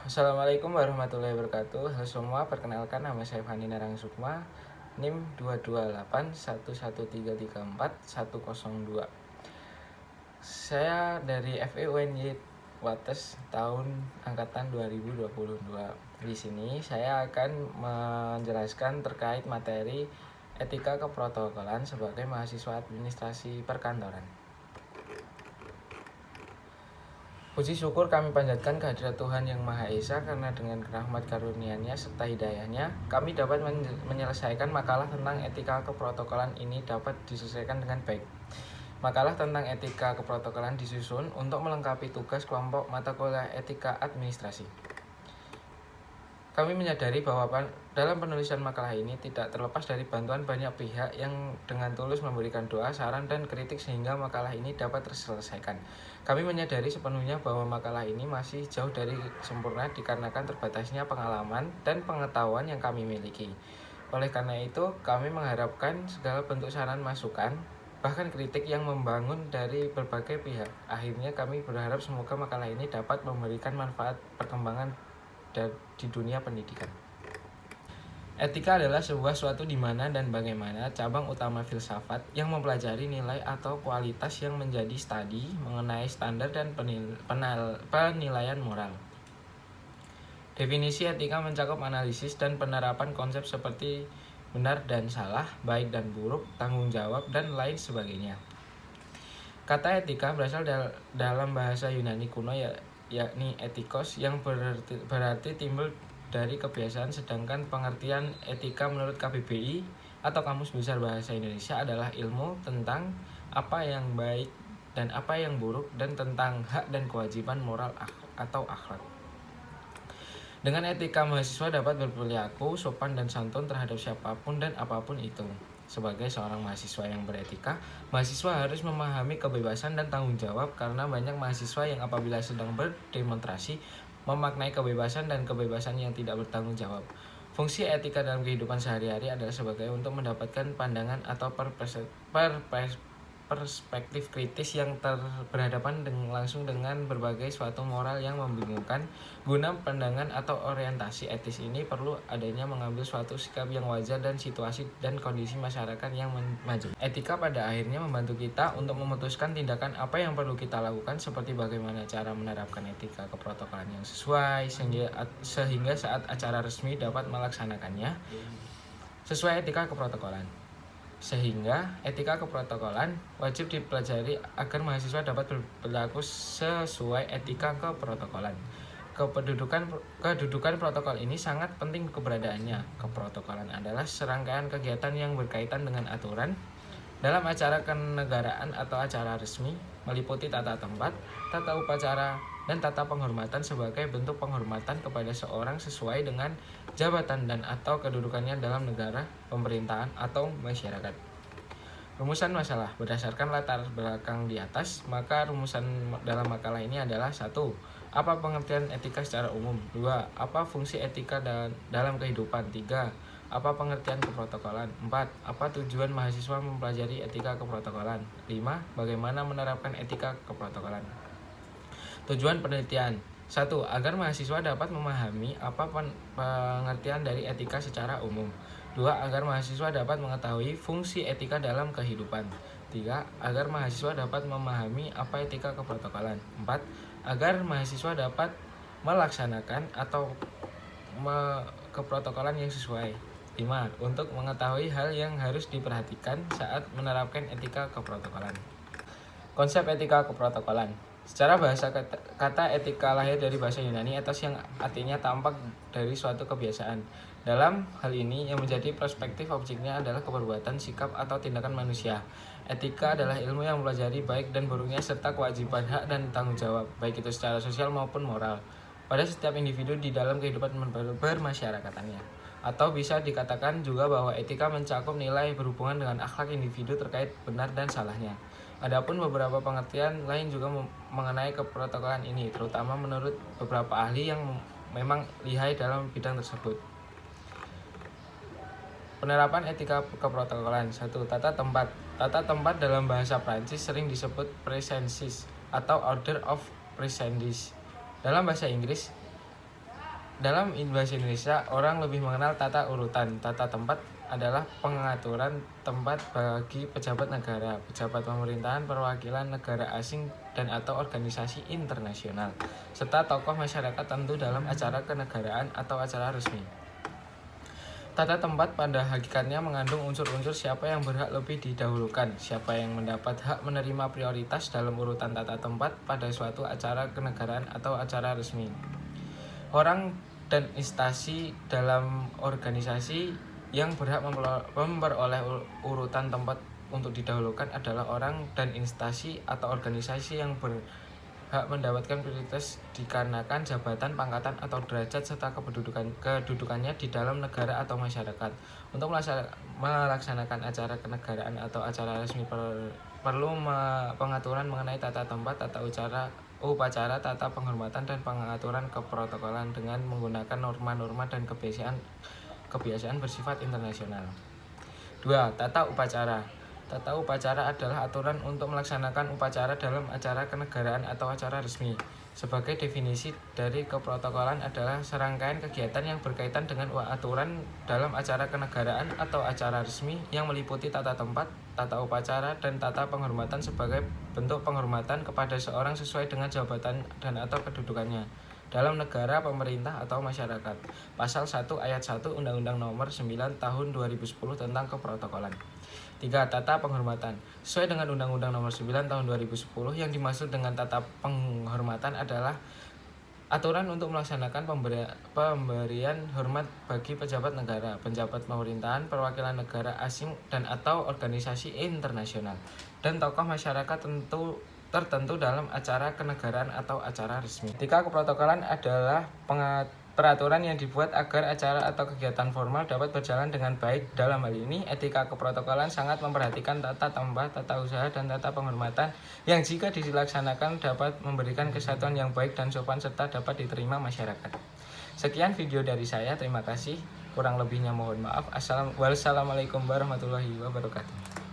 Assalamualaikum warahmatullahi wabarakatuh. Halo semua, perkenalkan nama saya Fani Narang Sukma, NIM 22811334102. Saya dari FEUNY Wates tahun angkatan 2022. Di sini saya akan menjelaskan terkait materi etika keprotokolan sebagai mahasiswa administrasi perkantoran. Puji syukur kami panjatkan kehadirat Tuhan Yang Maha Esa, karena dengan rahmat karunia-Nya serta hidayah-Nya kami dapat menyelesaikan makalah tentang etika keprotokolan ini dapat diselesaikan dengan baik. Makalah tentang etika keprotokolan disusun untuk melengkapi tugas kelompok mata kuliah etika administrasi. Kami menyadari bahwa dalam penulisan makalah ini tidak terlepas dari bantuan banyak pihak yang dengan tulus memberikan doa, saran, dan kritik sehingga makalah ini dapat terselesaikan. Kami menyadari sepenuhnya bahwa makalah ini masih jauh dari sempurna dikarenakan terbatasnya pengalaman dan pengetahuan yang kami miliki. Oleh karena itu, kami mengharapkan segala bentuk saran masukan, bahkan kritik yang membangun dari berbagai pihak. Akhirnya kami berharap semoga makalah ini dapat memberikan manfaat perkembangan di dunia pendidikan. Etika adalah sebuah suatu di mana dan bagaimana cabang utama filsafat yang mempelajari nilai atau kualitas yang menjadi studi mengenai standar dan penilaian moral. Definisi etika mencakup analisis dan penerapan konsep seperti benar dan salah, baik dan buruk, tanggung jawab, dan lain sebagainya. Kata etika berasal dalam bahasa Yunani kuno yakni etikos, yang berarti timbul dari kebiasaan, sedangkan pengertian etika menurut KBBI atau Kamus Besar Bahasa Indonesia adalah ilmu tentang apa yang baik dan apa yang buruk, dan tentang hak dan kewajiban moral atau akhlak. Dengan etika, mahasiswa dapat berperilaku sopan dan santun terhadap siapapun dan apapun itu. Sebagai seorang mahasiswa yang beretika, mahasiswa harus memahami kebebasan dan tanggung jawab, karena banyak mahasiswa yang apabila sedang berdemonstrasi memaknai kebebasan dan kebebasan yang tidak bertanggung jawab. Fungsi etika dalam kehidupan sehari-hari adalah sebagai untuk mendapatkan pandangan atau perspektif kritis yang berhadapan langsung dengan berbagai suatu moral yang membingungkan. Guna pandangan atau orientasi etis ini perlu adanya mengambil suatu sikap yang wajar dan situasi dan kondisi masyarakat yang maju. Etika pada akhirnya membantu kita untuk memutuskan tindakan apa yang perlu kita lakukan, seperti bagaimana cara menerapkan etika keprotokolan yang sesuai sehingga saat acara resmi dapat melaksanakannya sesuai etika keprotokolan. Sehingga etika keprotokolan wajib dipelajari agar mahasiswa dapat berperilaku sesuai etika keprotokolan. Kedudukan protokol ini sangat penting keberadaannya. Keprotokolan adalah serangkaian kegiatan yang berkaitan dengan aturan dalam acara kenegaraan atau acara resmi, meliputi tata tempat, tata upacara, dan tata penghormatan sebagai bentuk penghormatan kepada seorang sesuai dengan jabatan dan atau kedudukannya dalam negara, pemerintahan, atau masyarakat. Rumusan masalah berdasarkan latar belakang di atas, maka rumusan dalam makalah ini adalah: 1. Apa pengertian etika secara umum? 2. Apa fungsi etika dalam kehidupan? 3. Apa pengertian keprotokolan? 4. Apa tujuan mahasiswa mempelajari etika keprotokolan? 5. Bagaimana menerapkan etika keprotokolan? Tujuan penelitian: 1. Agar mahasiswa dapat memahami apa pengertian dari etika secara umum. 2. Agar mahasiswa dapat mengetahui fungsi etika dalam kehidupan. 3. Agar mahasiswa dapat memahami apa etika keprotokolan. 4. Agar mahasiswa dapat melaksanakan atau keprotokolan yang sesuai. 5. Untuk mengetahui hal yang harus diperhatikan saat menerapkan etika keprotokolan. Konsep etika keprotokolan. Secara bahasa, kata etika lahir dari bahasa Yunani etos, yang artinya tampak dari suatu kebiasaan. Dalam hal ini, yang menjadi perspektif objeknya adalah keperbuatan, sikap, atau tindakan manusia. Etika adalah ilmu yang mempelajari baik dan buruknya serta kewajiban, hak, dan tanggung jawab, baik itu secara sosial maupun moral, pada setiap individu di dalam kehidupan bermasyarakatannya. Atau bisa dikatakan juga bahwa etika mencakup nilai berhubungan dengan akhlak individu terkait benar dan salahnya. Adapun beberapa pengertian lain juga mengenai keprotokolan ini, terutama menurut beberapa ahli yang memang lihai dalam bidang tersebut. Penerapan etika keprotokolan. 1. Tata tempat. Tata tempat dalam bahasa Prancis sering disebut présences atau order of présences. Dalam bahasa Inggris, Dalam bahasa Indonesia, orang lebih mengenal tata urutan. Tata tempat adalah pengaturan tempat bagi pejabat negara, pejabat pemerintahan, perwakilan negara asing dan atau organisasi internasional, serta tokoh masyarakat tentu dalam acara kenegaraan atau acara resmi. Tata tempat pada hakikatnya mengandung unsur-unsur siapa yang berhak lebih didahulukan, siapa yang mendapat hak menerima prioritas dalam urutan tata tempat pada suatu acara kenegaraan atau acara resmi. Orang dan instansi dalam organisasi yang berhak memperoleh urutan tempat untuk didahulukan adalah orang dan instansi atau organisasi yang berhak mendapatkan prioritas dikarenakan jabatan, pangkatan, atau derajat serta kedudukannya di dalam negara atau masyarakat. Untuk melaksanakan acara kenegaraan atau acara resmi perlu pengaturan mengenai tata tempat, tata upacara, tata penghormatan, dan pengaturan keprotokolan dengan menggunakan norma-norma dan kebiasaan bersifat internasional. 2. Tata upacara. Tata upacara aturan untuk melaksanakan upacara dalam acara kenegaraan atau acara resmi. Sebagai definisi dari keprotokolan adalah serangkaian kegiatan yang berkaitan dengan aturan dalam acara kenegaraan atau acara resmi yang meliputi tata tempat, tata upacara, dan tata penghormatan sebagai bentuk penghormatan kepada seorang sesuai dengan jabatan dan atau kedudukannya dalam negara, pemerintah, atau masyarakat. Pasal 1 ayat 1 Undang-Undang Nomor 9 Tahun 2010 tentang Keprotokolan. 3. Tata penghormatan. Sesuai dengan Undang-Undang Nomor 9 Tahun 2010, yang dimaksud dengan tata penghormatan adalah aturan untuk melaksanakan pemberian hormat bagi pejabat negara, pejabat pemerintahan, perwakilan negara asing dan atau organisasi internasional, dan tokoh masyarakat tertentu dalam acara kenegaraan atau acara resmi. Ketika keprotokolan adalah peraturan yang dibuat agar acara atau kegiatan formal dapat berjalan dengan baik. Dalam hal ini, etika keprotokolan sangat memperhatikan tata tempat, tata usaha, dan tata penghormatan yang jika dilaksanakan dapat memberikan kesatuan yang baik dan sopan serta dapat diterima masyarakat. Sekian video dari saya, terima kasih. Kurang lebihnya mohon maaf. Wassalamualaikum warahmatullahi wabarakatuh.